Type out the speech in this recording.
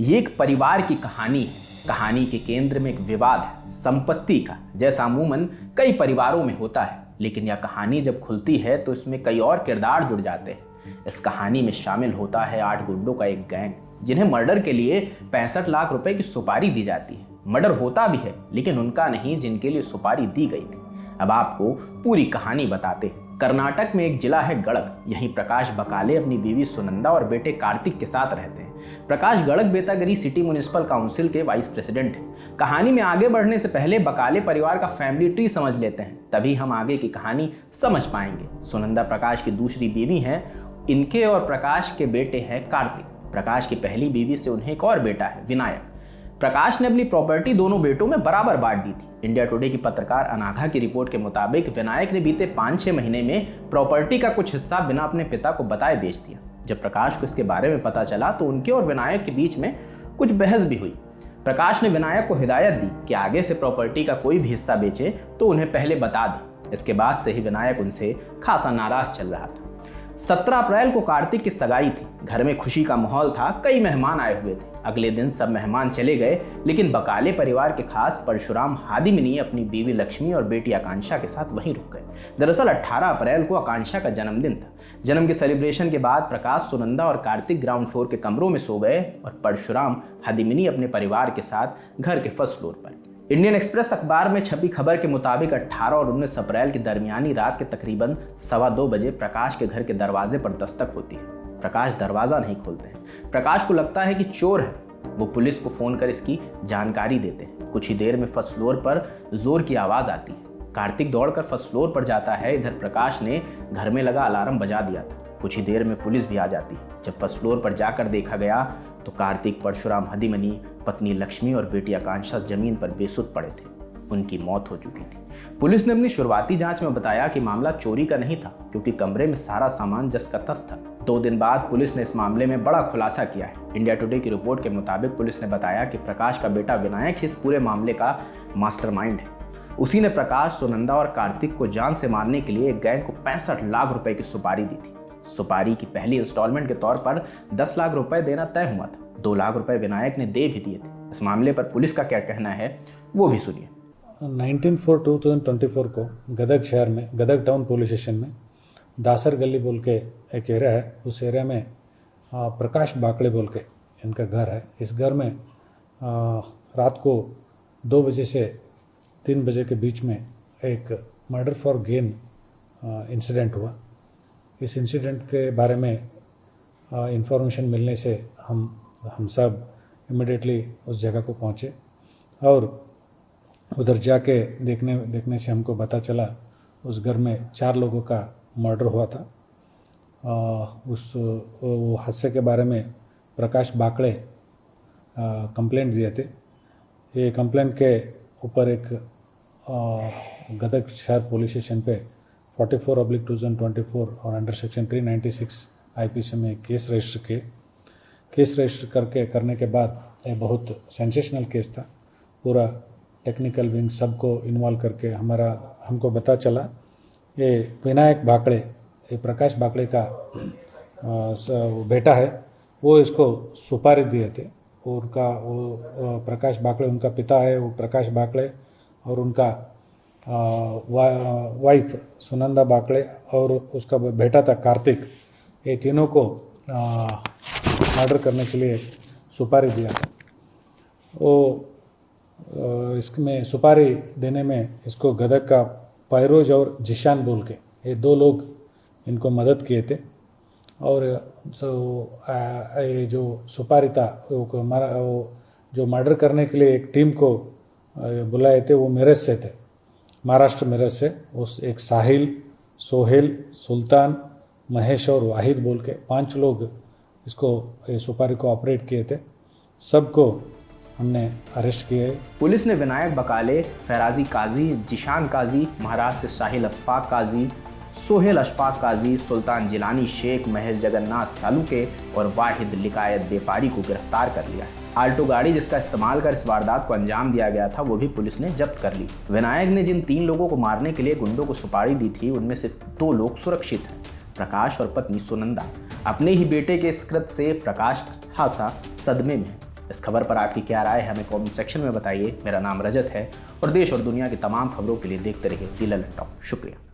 ये एक परिवार की कहानी है। कहानी के केंद्र में एक विवाद है, संपत्ति का, जैसा अमूमन कई परिवारों में होता है। लेकिन यह कहानी जब खुलती है तो इसमें कई और किरदार जुड़ जाते हैं। इस कहानी में शामिल होता है 8 गुंडों का एक गैंग, जिन्हें मर्डर के लिए 65 लाख रुपए की सुपारी दी जाती है। मर्डर होता भी है, लेकिन उनका नहीं जिनके लिए सुपारी दी गई थी। अब आपको पूरी कहानी बताते हैं। कर्नाटक में एक जिला है गड़क। यहीं प्रकाश बकाले अपनी बीवी सुनंदा और बेटे कार्तिक के साथ रहते हैं। प्रकाश गड़क बेतागरी सिटी म्युनिसिपल काउंसिल के वाइस प्रेसिडेंट हैं। कहानी में आगे बढ़ने से पहले बकाले परिवार का फैमिली ट्री समझ लेते हैं, तभी हम आगे की कहानी समझ पाएंगे। सुनंदा प्रकाश की दूसरी बीवी हैं। इनके और प्रकाश के बेटे हैं कार्तिक। प्रकाश की पहली बीवी से उन्हें एक और बेटा है, विनायक। प्रकाश ने अपनी प्रॉपर्टी दोनों बेटों में बराबर बांट दी थी। इंडिया टुडे की पत्रकार अनाघा की रिपोर्ट के मुताबिक विनायक ने बीते 5-6 महीने में प्रॉपर्टी का कुछ हिस्सा बिना अपने पिता को बताए बेच दिया। जब प्रकाश को इसके बारे में पता चला तो उनके और विनायक के बीच में कुछ बहस भी हुई। प्रकाश ने विनायक को हिदायत दी कि आगे से प्रॉपर्टी का कोई भी हिस्सा बेचे तो उन्हें पहले बता दें। इसके बाद से ही विनायक उनसे खासा नाराज चल रहा था। 17 अप्रैल को कार्तिक की सगाई थी। घर में खुशी का माहौल था, कई मेहमान आए हुए थे। अगले दिन सब मेहमान चले गए, लेकिन बकाले परिवार के खास परशुराम हादिमनी अपनी बीवी लक्ष्मी और बेटी आकांक्षा के साथ वहीं रुक गए। दरअसल 18 अप्रैल को आकांक्षा का जन्मदिन था। जन्म के सेलिब्रेशन के बाद प्रकाश, सुनंदा और कार्तिक ग्राउंड फ्लोर के कमरों में सो गए और परशुराम हादिमनी अपने परिवार के साथ घर के फर्स्ट फ्लोर पर। इंडियन एक्सप्रेस अखबार में छपी खबर के मुताबिक 18 और 19 अप्रैल की दरमियानी रात के तकरीबन 2:15 बजे प्रकाश के घर के दरवाजे पर दस्तक होती है। प्रकाश दरवाजा नहीं खोलते हैं। प्रकाश को लगता है कि चोर है। वो पुलिस को फोन कर इसकी जानकारी देते हैं। कुछ ही देर में फर्स्ट फ्लोर पर जोर की आवाज आती है। कार्तिक दौड़कर फर्स्ट फ्लोर पर जाता है। इधर प्रकाश ने घर में लगा अलार्म बजा दिया था। कुछ ही देर में पुलिस भी आ जाती है। जब फर्स्ट फ्लोर पर जाकर देखा गया तो कार्तिक, परशुराम हादिमनी, पत्नी लक्ष्मी और बेटी आकांक्षा जमीन पर बेसुध पड़े थे। उनकी मौत हो चुकी थी। पुलिस ने अपनी शुरुआती जांच में बताया कि मामला चोरी का नहीं था, क्योंकि कमरे में सारा सामान जस का तस था। 2 दिन बाद पुलिस ने इस मामले में बड़ा खुलासा किया है। इंडिया टुडे की रिपोर्ट के मुताबिक पुलिस ने बताया कि प्रकाश का बेटा विनायक ही इस पूरे मामले का मास्टरमाइंड है। उसी ने प्रकाश, सुनंदा और कार्तिक को जान से मारने के लिए एक गैंग को 65 लाख रुपए की सुपारी दी थी। सुपारी की पहली इंस्टॉलमेंट के तौर पर 10 लाख रुपए देना तय हुआ था। 2 लाख रुपए विनायक ने दे भी दिए थे। इस मामले पर पुलिस का क्या कहना है वो भी सुनिए। 19/4/2024 को गदग शहर में, गदग टाउन पुलिस स्टेशन में दासर गली बोल के एक एरिया है। उस एरिया में प्रकाश बाकड़े बोल के इनका घर है। इस घर में रात को 2 बजे से 3 बजे के बीच में एक मर्डर फॉर गेन इंसिडेंट हुआ। इस इंसिडेंट के बारे में इंफॉर्मेशन मिलने से हम सब इमिडिएटली उस जगह को पहुँचे और उधर जाके देखने से हमको पता चला उस घर में 4 लोगों का मर्डर हुआ था। वो हादसे के बारे में प्रकाश बाकड़े कंप्लेंट दिए थे। ये कंप्लेंट के ऊपर एक गदग शहर पुलिस स्टेशन पे 44/2024 और अंडर सेक्शन 396 IPC में केस रजिस्टर करने के बाद ये बहुत सेंसेशनल केस था। पूरा टेक्निकल विंग सबको इन्वॉल्व करके हमको पता चला ये विनायक बाकड़े, ये प्रकाश बाकड़े का बेटा है। वो इसको सुपारी दिए थे। वो प्रकाश बाकड़े उनका पिता है। वो प्रकाश बाकड़े और उनका वाइफ सुनंदा बाकड़े और उसका बेटा था कार्तिक, ये तीनों को मर्डर करने के लिए सुपारी दिया था। वो इसमें सुपारी देने में इसको गदग का पैरोज और जिशान बोल के ये 2 लोग इनको मदद किए थे। और ये जो सुपारी था वो जो मर्डर करने के लिए एक टीम को बुलाए थे, वो मेरठ से थे, महाराष्ट्र मेरठ से। उस एक साहिल, सोहेल, सुल्तान, महेश और वाहिद बोल के 5 लोग इसको सुपारी को ऑपरेट किए थे। सबको हमने अरेस्ट किए। पुलिस ने विनायक बकाले, फैराजी काजी, जिशान काजी, महाराष्ट्र से साहिल अशफाक काजी, सोहेल अशफाक काजी, सुल्तान जिलानी शेख, महेश जगन्नाथ सालुके और वाहिद लिकायत व्यापारी को गिरफ्तार कर लिया है। आल्टो गाड़ी जिसका इस्तेमाल कर इस वारदात को अंजाम दिया गया था वो भी पुलिस ने जब्त कर ली। विनायक ने जिन 3 लोगों को मारने के लिए गुंडों को सुपारी दी थी उनमें से 2 लोग सुरक्षित हैं, प्रकाश और पत्नी सुनंदा। अपने ही बेटे के इस कृत्य से प्रकाश खासा सदमे में है। इस खबर पर आपकी क्या राय है हमें कमेंट सेक्शन में बताइए। मेरा नाम रजत है और देश और दुनिया की तमाम खबरों के लिए देखते रहिए दी ललन टॉप। शुक्रिया।